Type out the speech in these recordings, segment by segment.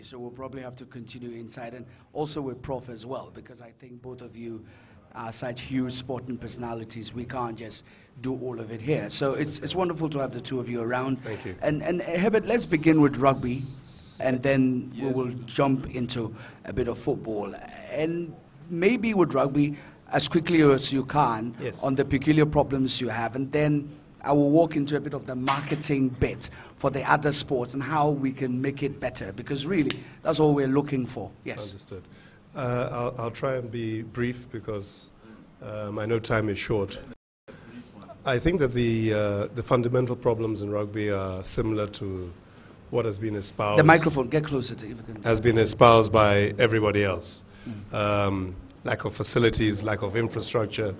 So we'll probably have to continue inside and also with Prof as well, because I think both of you are such huge sporting personalities. We can't just do all of it here. So it's wonderful to have the two of you around. Thank you. And Herbert, let's begin with rugby, and then we will jump into a bit of football. And maybe with rugby, as quickly as you can, yes, on the peculiar problems you have, and then I will walk into a bit of the marketing bit for the other sports and how we can make it better, because really that's all we're looking for. Yes. Understood. I'll try and be brief because I know time is short. I think that the fundamental problems in rugby are similar to what has been espoused. The microphone, get closer to it. If you can. Has been espoused by everybody else. Lack of facilities, lack of infrastructure,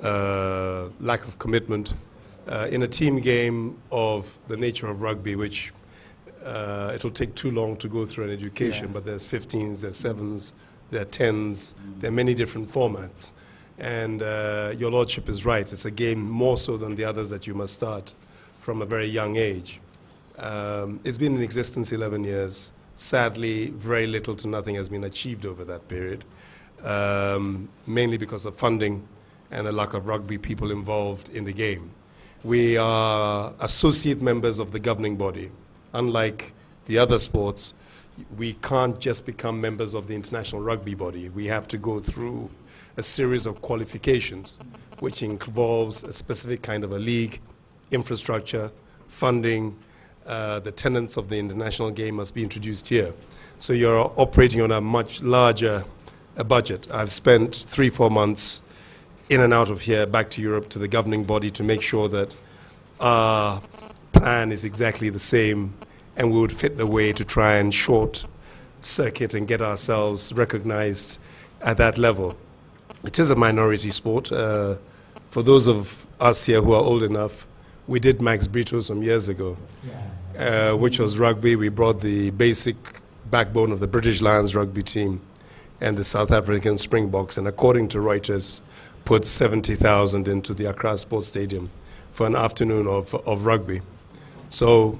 lack of commitment. In a team game of the nature of rugby, which it'll take too long to go through an education, but there's 15s, there's 7s, there are 10s, there are many different formats. And your lordship is right, it's a game more so than the others that you must start from a very young age. It's been in existence 11 years. Sadly, very little to nothing has been achieved over that period, mainly because of funding and a lack of rugby people involved in the game. We are associate members of the governing body. Unlike the other sports, we can't just become members of the international rugby body. We have to go through a series of qualifications, which involves a specific kind of a league, infrastructure, funding. The tenets of the international game must be introduced here. So you're operating on a much larger budget. I've spent 3-4 months in and out of here, back to Europe, to the governing body to make sure that our plan is exactly the same and we would fit the way to try and short circuit and get ourselves recognized at that level. It is a minority sport. For those of us here who are old enough, we did Max Brito some years ago, which was rugby. We brought the basic backbone of the British Lions rugby team and the South African Springboks, and according to Reuters, put 70,000 into the Accra Sports Stadium for an afternoon of rugby. So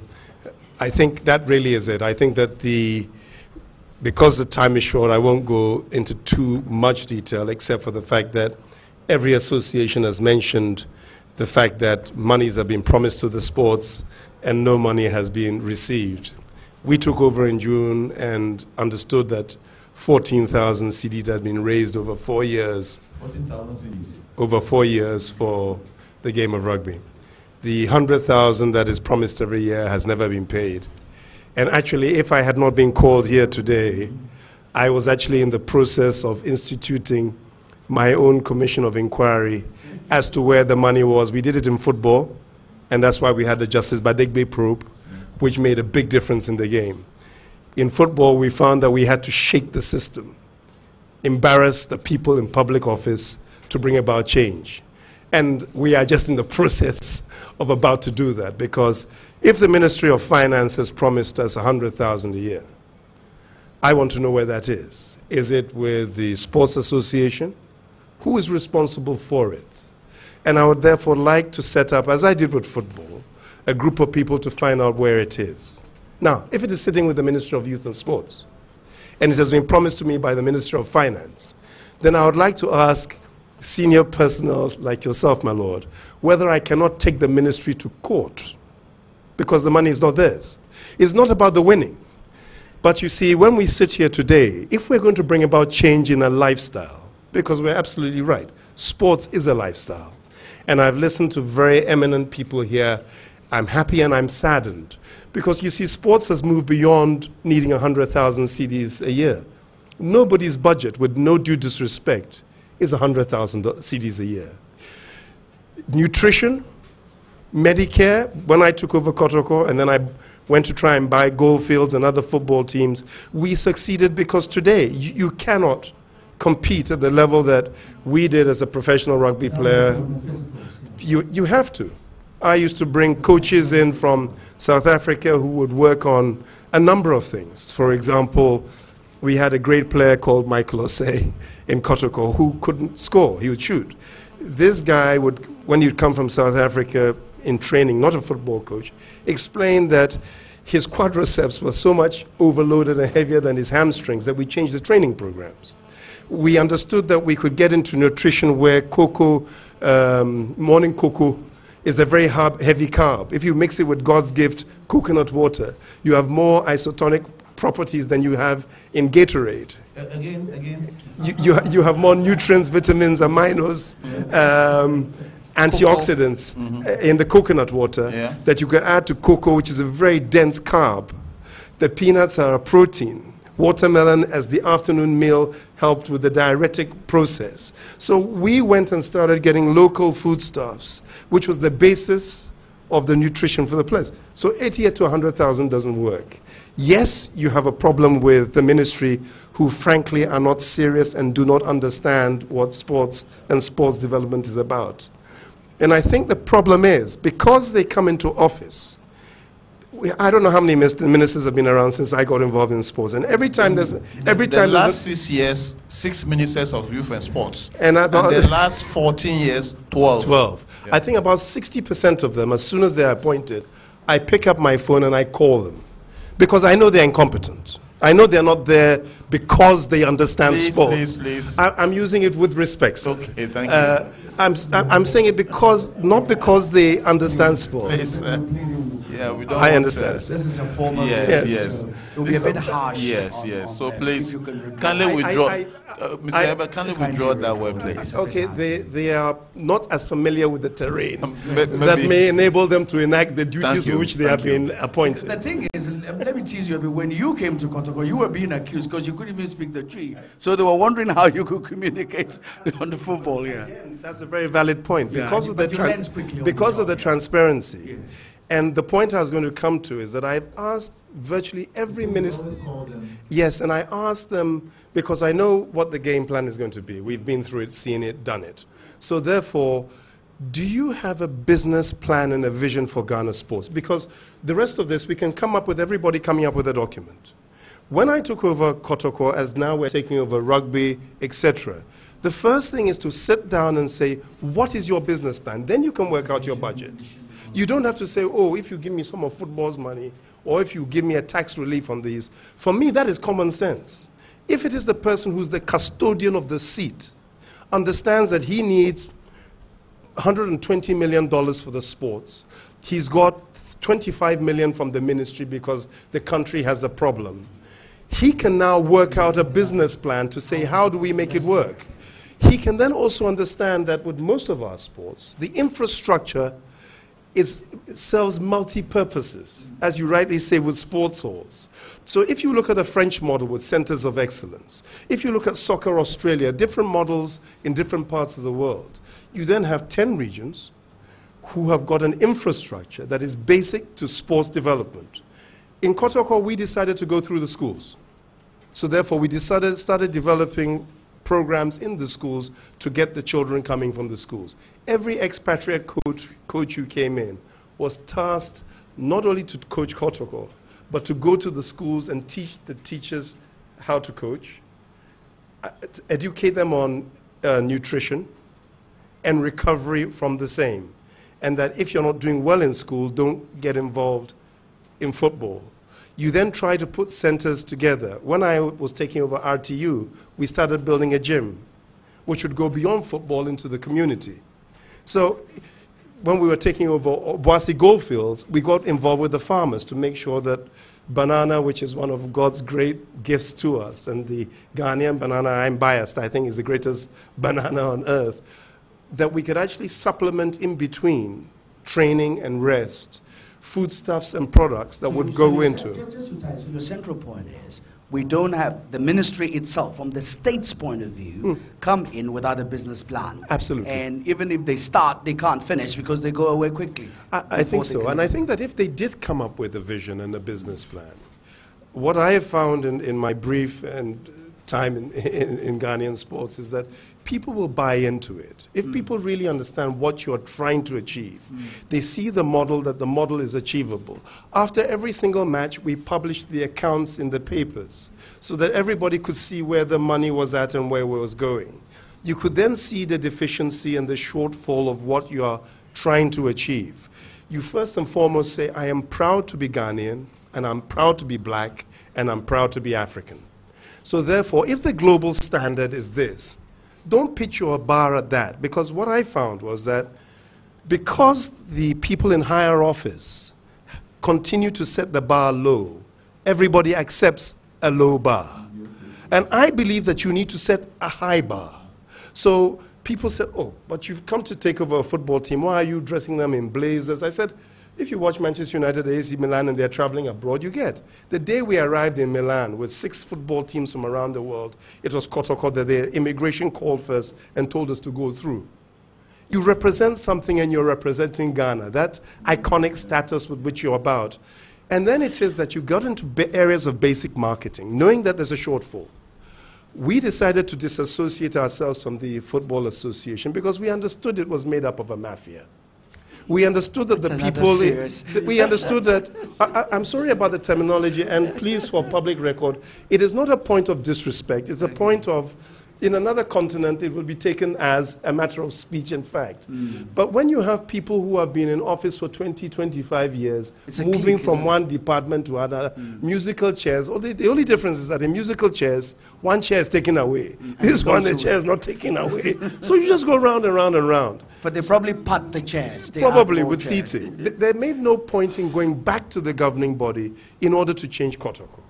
I think that really is it. I think that because the time is short, I won't go into too much detail except for the fact that every association has mentioned the fact that monies have been promised to the sports and no money has been received. We took over in June and understood that 14,000 CDs had been raised over 4 years. 14,000 CDs. Over 4 years for the game of rugby. The 100,000 that is promised every year has never been paid. And actually, if I had not been called here today, I was actually in the process of instituting my own Commission of Enquiry as to where the money was. We did it in football, and that's why we had the Justice Badegbe probe, which made a big difference in the game. In football, we found that we had to shake the system, embarrass the people in public office to bring about change. And we are just in the process of about to do that, because if the Ministry of Finance has promised us 100,000 a year, I want to know where that is. Is it with the Sports Association? Who is responsible for it? And I would therefore like to set up, as I did with football, a group of people to find out where it is. Now, if it is sitting with the Ministry of Youth and Sports, and it has been promised to me by the Ministry of Finance, then I would like to ask senior personnel like yourself, my lord, whether I cannot take the ministry to court because the money is not theirs. It's not about the winning. But you see, when we sit here today, if we're going to bring about change in a lifestyle, because we're absolutely right, sports is a lifestyle. And I've listened to very eminent people here. I'm happy and I'm saddened because you see, sports has moved beyond needing 100,000 CDs a year. Nobody's budget, with no due disrespect, is 100,000 CDs a year. Nutrition, Medicare, when I took over Kotoko and then I went to try and buy Goldfields and other football teams, we succeeded because today you cannot compete at the level that we did as a professional rugby player. You have to. I used to bring coaches in from South Africa who would work on a number of things. For example, we had a great player called Michael Osei in Kotoko who couldn't score. He would shoot. This guy would, when he'd come from South Africa in training, not a football coach, explain that his quadriceps were so much overloaded and heavier than his hamstrings that we changed the training programs. We understood that we could get into nutrition where cocoa, morning cocoa, is a very heavy carb. If you mix it with God's gift, coconut water, you have more isotonic properties than you have in Gatorade. Again. You have more nutrients, vitamins, aminos, antioxidants in the coconut water that you can add to cocoa, which is a very dense carb. The peanuts are a protein. Watermelon as the afternoon meal helped with the diuretic process. So we went and started getting local foodstuffs, which was the basis of the nutrition for the place. So 88 to 100,000 doesn't work. Yes, you have a problem with the ministry who frankly are not serious and do not understand what sports and sports development is about. And I think the problem is, because they come into office, I don't know how many ministers have been around since I got involved in sports, and every time there's the last 6 years, 6 ministers of youth and sports, and the last 14 years, 12. Yeah. I think about 60% of them, as soon as they're appointed, I pick up my phone and I call them, because I know they're incompetent. I know they're not there because they understand sports. Please. I'm using it with respect, sir. Okay, thank you. I'm saying it not because they understand sports. Yeah, we don't. I understand. This is a formal. Yes. It will be a bit harsh. Yes. So please, kindly withdraw. Mr. Herbert, kindly withdraw that word, please. Okay, they are not as familiar with the terrain that may enable them to enact the duties for which they have been appointed. The thing is, let me tease you a bit. When you came to Kotoko, you were being accused because you couldn't even speak the tree. So they were wondering how you could communicate on the football. Yeah, that's a very valid point because of the transparency. Yeah. And the point I was going to come to is that I've asked virtually every minister. Yes, and I asked them because I know what the game plan is going to be. We've been through it, seen it, done it. So therefore, do you have a business plan and a vision for Ghana sports? Because the rest of this, we can come up with everybody coming up with a document. When I took over Kotoko, as now we're taking over rugby, etc., the first thing is to sit down and say, what is your business plan? Then you can work out your budget. You don't have to say, oh, if you give me some of football's money, or if you give me a tax relief on these. For me, that is common sense. If it is the person who's the custodian of the seat, understands that he needs $120 million for the sports, he's got 25 million from the ministry because the country has a problem, he can now work out a business plan to say, how do we make it work? He can then also understand that with most of our sports, the infrastructure serves multi-purposes, as you rightly say, with sports halls. So if you look at the French model with centers of excellence, if you look at Soccer Australia, different models in different parts of the world, you then have 10 regions who have got an infrastructure that is basic to sports development. In Kotoko, we decided to go through the schools. So therefore, we started developing programs in the schools to get the children coming from the schools. Every expatriate coach who came in was tasked not only to coach Kotoko, but to go to the schools and teach the teachers how to coach, educate them on nutrition and recovery from the same. And that if you're not doing well in school, don't get involved in football. You then try to put centers together. When I was taking over RTU, we started building a gym, which would go beyond football into the community. So when we were taking over Boise Goldfields, we got involved with the farmers to make sure that banana, which is one of God's great gifts to us, and the Ghanaian banana, I'm biased, I think is the greatest banana on earth, that we could actually supplement in between training and rest, foodstuffs and products that would go into. Just to tie, so your central point is, we don't have the ministry itself, from the state's point of view, come in without a business plan. Absolutely. And even if they start, they can't finish because they go away quickly. I think so. And I think that if they did come up with a vision and a business plan, what I have found in my brief and time in Ghanaian sports is that people will buy into it. If people really understand what you're trying to achieve, they see the model, that the model is achievable. After every single match, we published the accounts in the papers so that everybody could see where the money was at and where it was going. You could then see the deficiency and the shortfall of what you are trying to achieve. You first and foremost say, I am proud to be Ghanaian. and I'm proud to be black, and I'm proud to be African. So therefore, if the global standard is this, don't pitch your bar at that, because what I found was that because the people in higher office continue to set the bar low, everybody accepts a low bar. And I believe that you need to set a high bar. So people said, oh, but you've come to take over a football team. Why are you dressing them in blazers? I said, if you watch Manchester United, AC Milan, and they're traveling abroad, you get. The day we arrived in Milan with 6 football teams from around the world, it was Kotoko that the immigration called first and told us to go through. You represent something and you're representing Ghana, that iconic status with which you're about. And then it is that you got into areas of basic marketing, knowing that there's a shortfall. We decided to disassociate ourselves from the Football Association because we understood it was made up of a mafia. We understood that the people, we understood that, I'm sorry about the terminology, and please, for public record, it is not a point of disrespect, it's a point of, in another continent, it will be taken as a matter of speech and fact. But when you have people who have been in office for 20, 25 years, moving from one department to another, musical chairs, the only difference is that in musical chairs, one chair is taken away. This one, the chair is not taken away. So you just go round and round and round. But they probably put the chairs. Probably with seating. They made no point in going back to the governing body in order to change Kotoko.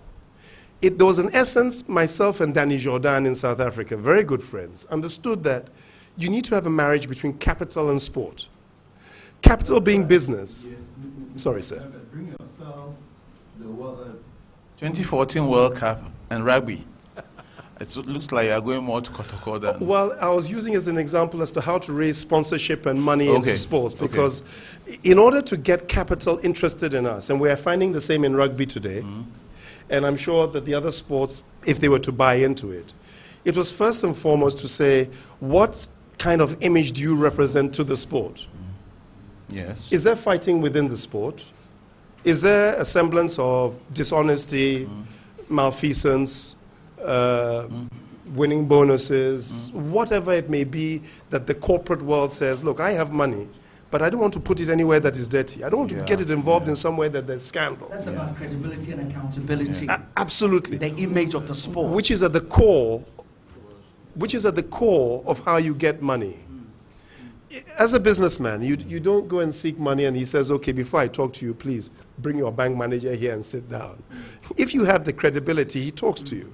There was an essence, myself and Danny Jordan in South Africa, very good friends, understood that you need to have a marriage between capital and sport. Capital being business. Sorry, sir. Bring yourself the 2014 World Cup and rugby. It looks like you're going more to Kotoko than... Well, I was using it as an example as to how to raise sponsorship and money into sports, because in order to get capital interested in us, and we are finding the same in rugby today, and I'm sure that the other sports, if they were to buy into it, it was first and foremost to say, what kind of image do you represent to the sport? Yes. Is there fighting within the sport? Is there a semblance of dishonesty, malfeasance, winning bonuses, whatever it may be that the corporate world says, look, I have money, but I don't want to put it anywhere that is dirty. I don't want to get it involved in somewhere that there's scandal. That's about credibility and accountability. Absolutely. The image of the sport. Which is at the core, of how you get money. As a businessman, you don't go and seek money and he says, okay, before I talk to you, please bring your bank manager here and sit down. If you have the credibility, he talks to you.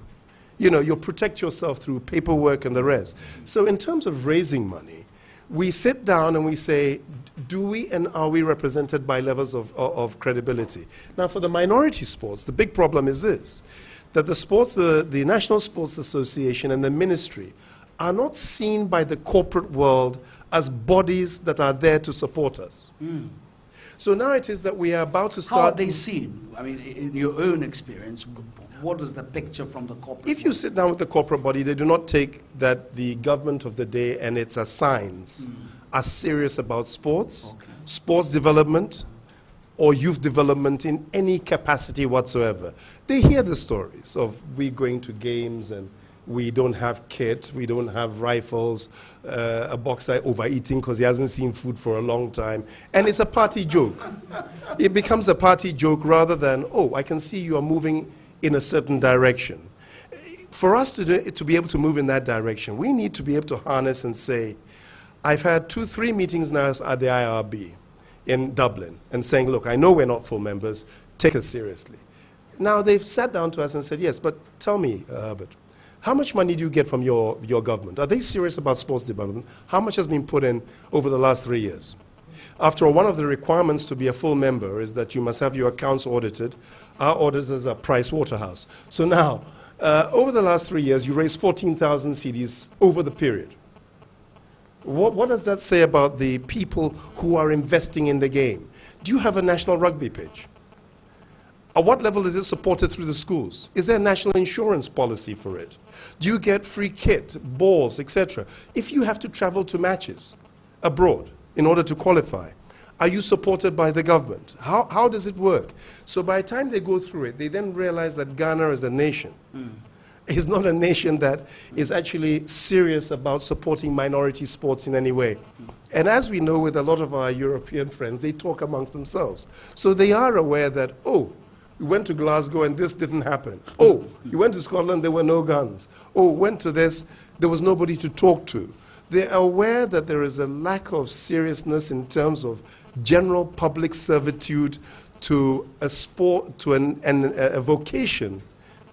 You know, you'll protect yourself through paperwork and the rest. So in terms of raising money, we sit down and we say, do we and are we represented by levels of credibility? Now, for the minority sports, the big problem is this, that the sports, the National Sports Association and the ministry are not seen by the corporate world as bodies that are there to support us. So now it is that we are about to start... How are they seen? I mean, in your own experience, what is the picture from the corporate If you sit down with the corporate body, they do not take that the government of the day and its assigns are serious about sports, sports development, or youth development in any capacity whatsoever. They hear the stories of we going to games and we don't have kit, we don't have rifles, a boxer overeating because he hasn't seen food for a long time, and it's a party joke. It becomes a party joke rather than, oh, I can see you are moving in a certain direction. For us to be able to move in that direction, we need to be able to harness and say, I've had 2-3 meetings now at the IRB in Dublin and saying, look, I know we're not full members, take us seriously. Now they've sat down to us and said, yes, but tell me, Herbert, how much money do you get from your government? Are they serious about sports development? How much has been put in over the last 3 years? After all, one of the requirements to be a full member is that you must have your accounts audited. Our auditors are Price Waterhouse. So now, over the last 3 years, you raised 14,000 CDs over the period. What does that say about the people who are investing in the game? Do you have a national rugby pitch? At what level is it supported through the schools? Is there a national insurance policy for it? Do you get free kit, balls, etc.? If you have to travel to matches abroad in order to qualify, are you supported by the government? How does it work? So by the time they go through it, they then realize that Ghana is a nation. It's not a nation that is actually serious about supporting minority sports in any way. And as we know with a lot of our European friends, they talk amongst themselves. So they are aware that, oh, You went to Glasgow and this didn't happen. Oh, you went to Scotland, there were no guns. Oh, went to this, there was nobody to talk to. They are aware that there is a lack of seriousness in terms of general public servitude to a sport, to a vocation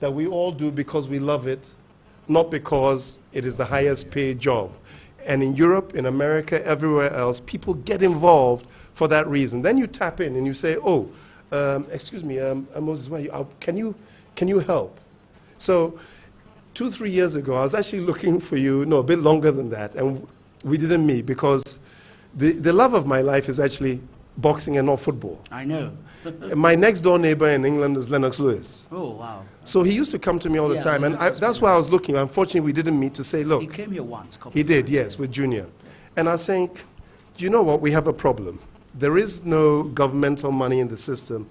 that we all do because we love it, not because it is the highest paid job. And in Europe, in America, everywhere else, people get involved for that reason. Then you tap in and you say, oh, excuse me, Moses, can you help? So 2-3 years ago, I was actually looking for you, no, a bit longer than that, and we didn't meet because the love of my life is actually boxing and not football. I know. My next door neighbor in England is Lennox Lewis. Oh, wow. So he used to come to me all the time, and that's why I was looking. Unfortunately, we didn't meet to say, look. He came here once. He did, yes, with Junior. And I was saying, you know what, we have a problem. There is no governmental money in the system.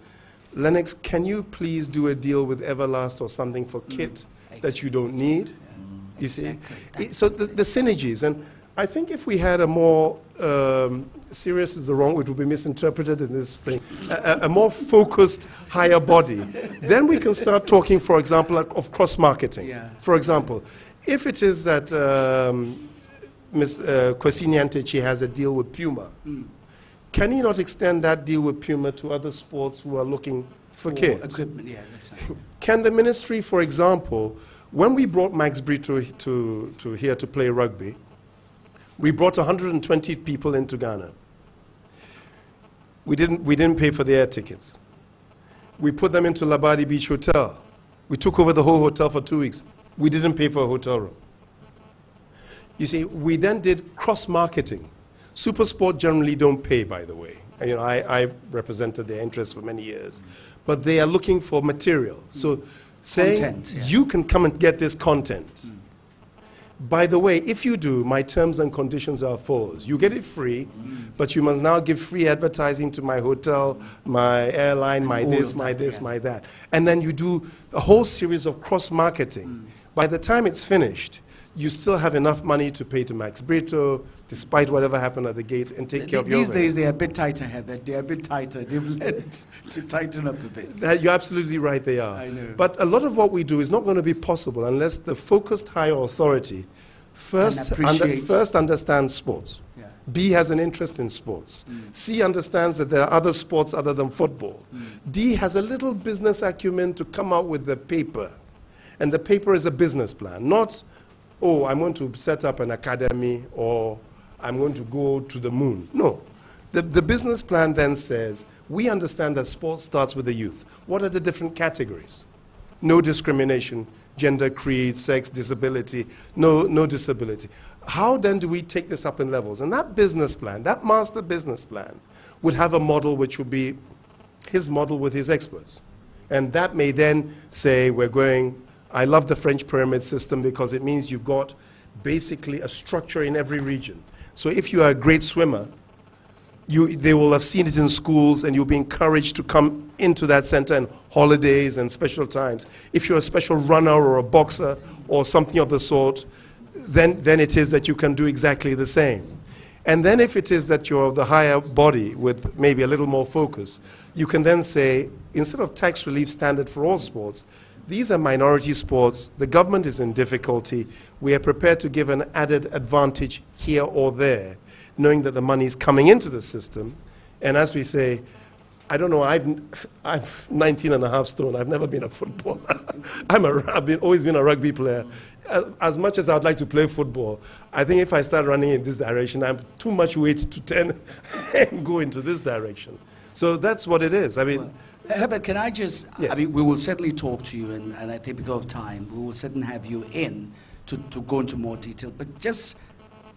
Lennox, can you please do a deal with Everlast or something for kit that you don't need? You see? Exactly. So the synergies. And I think if we had a more, serious is the wrong, it would be misinterpreted in this thing, a more focused, higher body, then we can start talking, for example, of cross-marketing. Yeah. For example, if it is that Ms. Kwesi has a deal with Puma, can he not extend that deal with Puma to other sports who are looking for kids? Equipment, yeah, that's right. Can the ministry, for example, when we brought Max Brito to here to play rugby, we brought 120 people into Ghana. We didn't pay for the air tickets. We put them into Labadi Beach Hotel. We took over the whole hotel for 2 weeks. We didn't pay for a hotel room. You see, we then did cross-marketing. Supersport generally don't pay, by the way. You know, I represented their interests for many years. But they are looking for material. So say, Content, yeah. you can come and get this content. By the way, if you do, my terms and conditions are false. You get it free, but you must now give free advertising to my hotel, my airline, my this, my this, my that. And then you do a whole series of cross-marketing. By the time it's finished, you still have enough money to pay to Max Brito, despite whatever happened at the gate, and take care of your These days, they're a bit tighter, Herbert. They're a bit tighter. They've learned to tighten up a bit. You're absolutely right, they are. I know. But a lot of what we do is not going to be possible unless the focused higher authority first understands sports. Yeah. B has an interest in sports. C understands that there are other sports other than football. D has a little business acumen to come out with the paper. And the paper is a business plan, not, oh, I'm going to set up an academy or I'm going to go to the moon. No. The business plan then says, we understand that sports starts with the youth. What are the different categories? No discrimination, gender, creed, sex, disability, no disability. How then do we take this up in levels? And that business plan, that master business plan, would have a model which would be his model with his experts. And that may then say, we're going, I love the French pyramid system because it means you've got basically a structure in every region. So if you are a great swimmer, they will have seen it in schools and you'll be encouraged to come into that center and holidays and special times. If you're a special runner or a boxer or something of the sort, then it is that you can do exactly the same. And then if it is that you're of the higher body with maybe a little more focus, you can then say, instead of tax relief standard for all sports, these are minority sports. The government is in difficulty. We are prepared to give an added advantage here or there, knowing that the money is coming into the system. And as we say, I don't know, I've 19 and a half stone. I've never been a footballer. I've always been a rugby player. As much as I'd like to play football, I think if I start running in this direction, I have too much weight to turn and go into this direction. So that's what it is. I mean, Herbert, can I just, yes. I mean, we will certainly talk to you, and I think because of time, we will certainly have you in to go into more detail, but just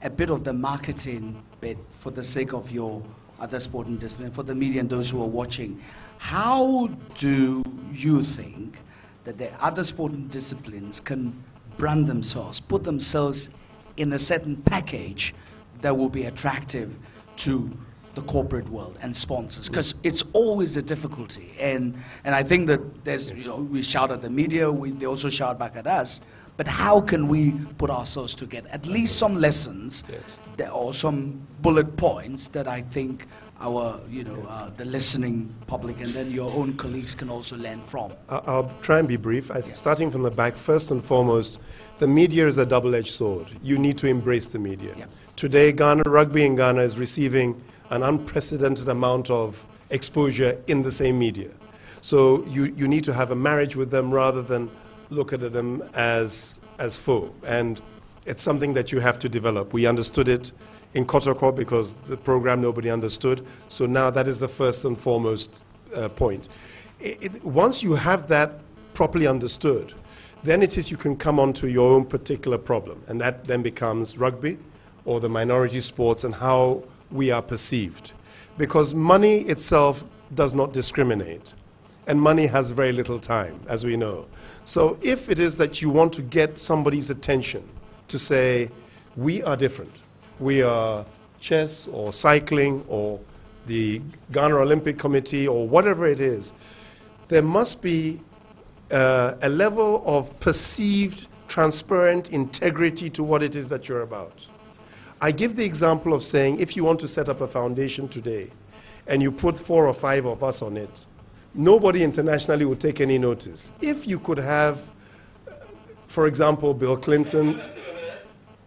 a bit of the marketing bit for the sake of your other sporting discipline, for the media and those who are watching. How do you think that the other sporting disciplines can brand themselves, put themselves in a certain package that will be attractive to the corporate world and sponsors? Because it's always a difficulty, and I think that there's, you know, we shout at the media, they also shout back at us, But how can we put ourselves together? At least some lessons or some bullet points that I think our, the listening public and then your own colleagues can also learn from. I'll try and be brief. Starting from the back, first and foremost, the media is a double-edged sword. You need to embrace the media. Yeah. Today, rugby in Ghana is receiving an unprecedented amount of exposure in the same media. So you need to have a marriage with them rather than look at them as foe. And it's something that you have to develop. We understood it in Kotoko because the program nobody understood. So now that is the first and foremost point. Once you have that properly understood, then it is you can come on to your own particular problem. And that then becomes rugby or the minority sports and how we are perceived. Because money itself does not discriminate. And money has very little time, as we know. So if it is that you want to get somebody's attention to say, we are different. We are chess or cycling or the Ghana Olympic Committee or whatever it is, there must be a level of perceived, transparent integrity to what it is that you're about. I give the example of saying, if you want to set up a foundation today and you put 4 or 5 of us on it, nobody internationally would take any notice. If you could have, for example, Bill Clinton,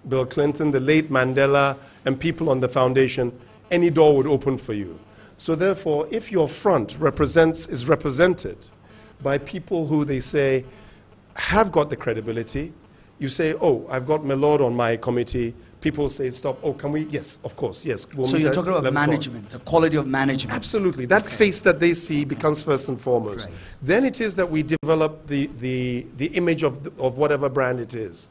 the late Mandela, and people on the foundation, any door would open for you. So therefore, if your front is represented by people who they say have got the credibility, you say, oh, I've got my lord on my committee. People say, stop. Oh, can we? Yes, of course, yes. We'll so you're talking about management, the quality of management. Absolutely. That face that they see becomes first and foremost. Right. Then it is that we develop the image of whatever brand it is.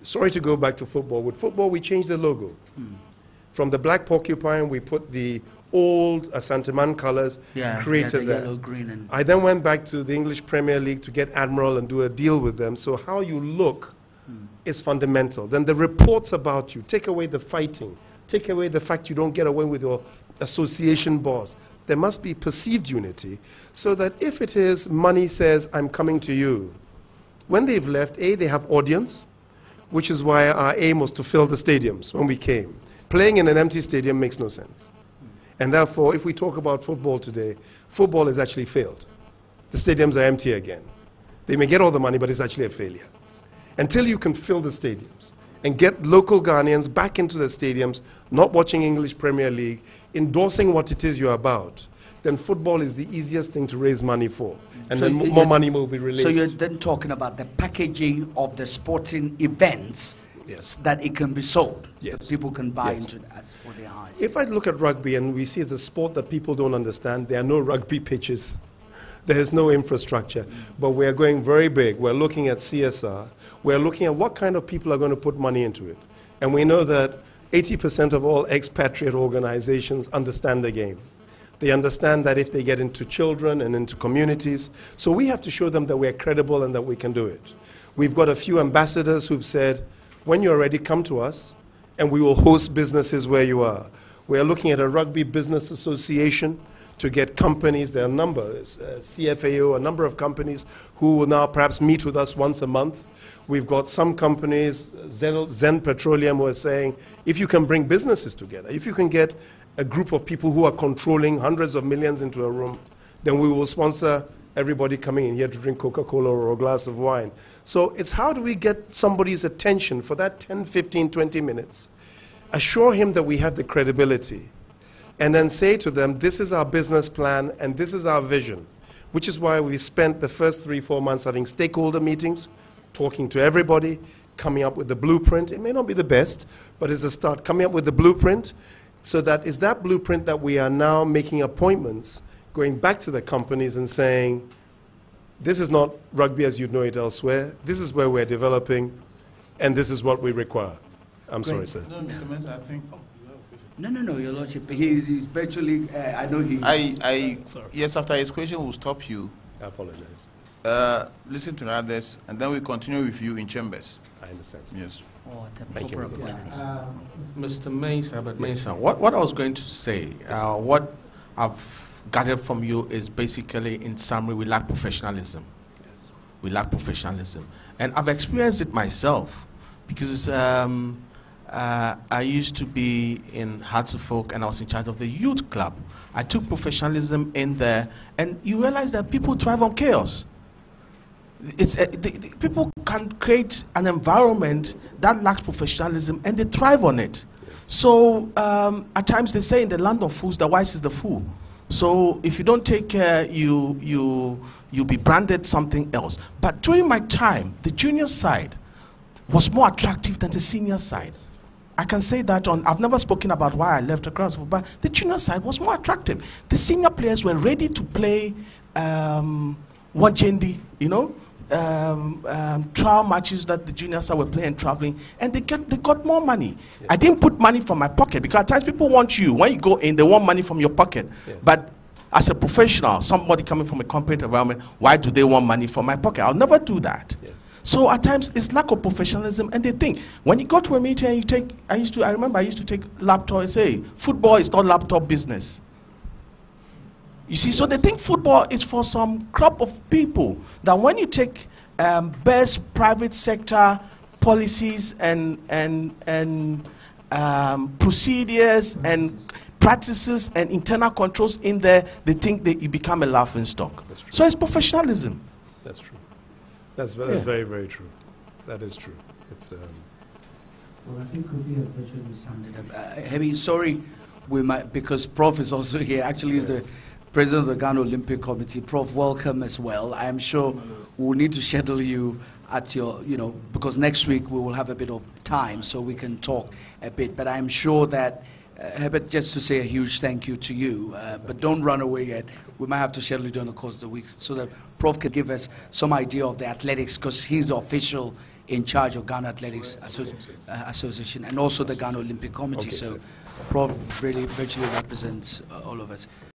Sorry to go back to football. With football, we changed the logo. From the black porcupine, we put the old Asanteman colors, created that. Yellow, green, and I then went back to the English Premier League to get Admiral and do a deal with them. So how you look is fundamental. Then the reports about you, take away the fighting, take away the fact you don't get away with your association boss. There must be perceived unity so that if it is money says, I'm coming to you, when they've left, they have audience, which is why our aim was to fill the stadiums when we came. Playing in an empty stadium makes no sense. And therefore, if we talk about football today, football has actually failed. The stadiums are empty again. They may get all the money, but it's actually a failure. Until you can fill the stadiums and get local Ghanaians back into the stadiums, not watching English Premier League, endorsing what it is you're about, then football is the easiest thing to raise money for. And so then more money will be released. So you're then talking about the packaging of the sporting events that it can be sold. Yes. People can buy into that for their eyes. If I look at rugby and we see it's a sport that people don't understand, there are no rugby pitches. There is no infrastructure. But we are going very big. We're looking at CSR. We're looking at what kind of people are going to put money into it. And we know that 80% of all expatriate organizations understand the game. They understand that if they get into children and into communities. So we have to show them that we're credible and that we can do it. We've got a few ambassadors who've said, when you're ready, come to us, and we will host businesses where you are. We're looking at a rugby business association to get companies. There are a number, CFAO, a number of companies who will now perhaps meet with us once a month. We've got some companies, Zen Petroleum, who are saying, if you can bring businesses together, if you can get a group of people who are controlling hundreds of millions into a room, then we will sponsor everybody coming in here to drink Coca-Cola or a glass of wine. So it's how do we get somebody's attention for that 10, 15, 20 minutes, assure him that we have the credibility, and then say to them, this is our business plan and this is our vision, which is why we spent the first 3-4 months having stakeholder meetings, talking to everybody, coming up with the blueprint. It may not be the best, but it's a start, coming up with the blueprint, so that is that blueprint that we are now making appointments, going back to the companies and saying, this is not rugby as you'd know it elsewhere, this is where we're developing, and this is what we require. I'm sorry, sir. No, Mr. Mensah, I think... No, Your Lordship. He's virtually, I know he... Yes, after his question, we'll stop you. I apologize. Listen to others, and then we continue with you in chambers. I understand, sir. Yes. Thank you. Mr. Mensah, Herbert Mensah, what I was going to say, what I've gathered from you is basically, in summary, we lack professionalism. Yes. we lack professionalism. And I've experienced it myself because I used to be in Hartlepool and I was in charge of the youth club. I took professionalism in there, and you realize that people thrive on chaos. People can create an environment that lacks professionalism, and they thrive on it. So at times they say in the land of fools, the wise is the fool. So if you don't take care, you'll be branded something else. But during my time, the junior side was more attractive than the senior side. I can say that I've never spoken about why I left the class, but the junior side was more attractive. The senior players were ready to play one chendi, you know, trial matches that the junior side were playing traveling, and they got more money. Yes. I didn't put money from my pocket, because at times people want you, when you go in, they want money from your pocket. Yes. But as a professional, somebody coming from a corporate environment, why do they want money from my pocket? I'll never do that. Yes. So at times it's lack of professionalism, and they think when you go to a meeting and you take, I remember I used to take laptop and say, football is not laptop business. You see, so they think football is for some crop of people, that when you take best private sector policies and procedures and practices and internal controls in there, they think that you become a laughing stock. So it's professionalism. That's true. That's very, very true. That is true. It's well, I think Kofi has virtually summed it up. Hebi, sorry, we might, because Prof is also here. Actually, is the President of the Ghana Olympic Committee. Prof, welcome as well. I'm sure we'll need to schedule you at your, because next week we will have a bit of time so we can talk a bit. But I'm sure that, Herbert, just to say a huge thank you to you, but don't run away yet. We might have to schedule it during the course of the week so that Prof can give us some idea of the athletics, because he's the official in charge of Ghana Athletics Association and also the Ghana Olympic Committee. So Prof really virtually represents all of us.